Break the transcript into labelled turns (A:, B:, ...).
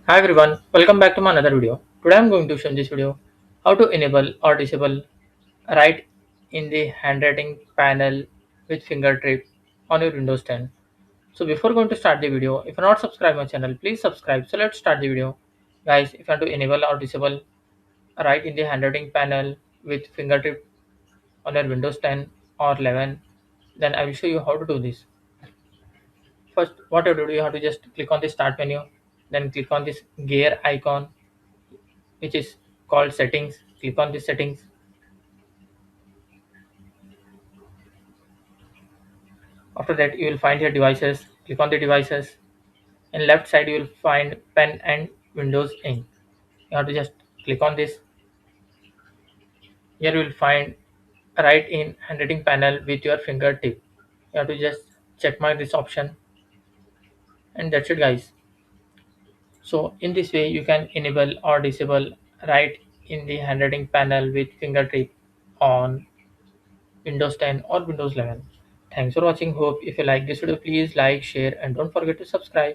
A: Hi everyone, welcome back to my another video. Today I'm going to show in this video how to enable or disable write in the handwriting panel with fingertip on your Windows 10. So before going to start the video, if you're not subscribed my channel, please subscribe. So let's start the video. Guys, if you want to enable or disable write in the handwriting panel with fingertip on your Windows 10 or 11, then I will show you how to do this. First, what you have to do, you have to just click on the start menu, then click on this gear icon which is called settings. Click on the settings. After that you will find your devices. Click on the devices. In left side you will find pen and Windows ink. You have to just click on this. Here you will find write in handwriting panel with your fingertip. You have to just check mark this option, and that's it guys. So in this way you can enable or disable write in the handwriting panel with fingertip on Windows 10 or Windows 11. Thanks for watching. Hope if you like this video, please like, share, and don't forget to subscribe.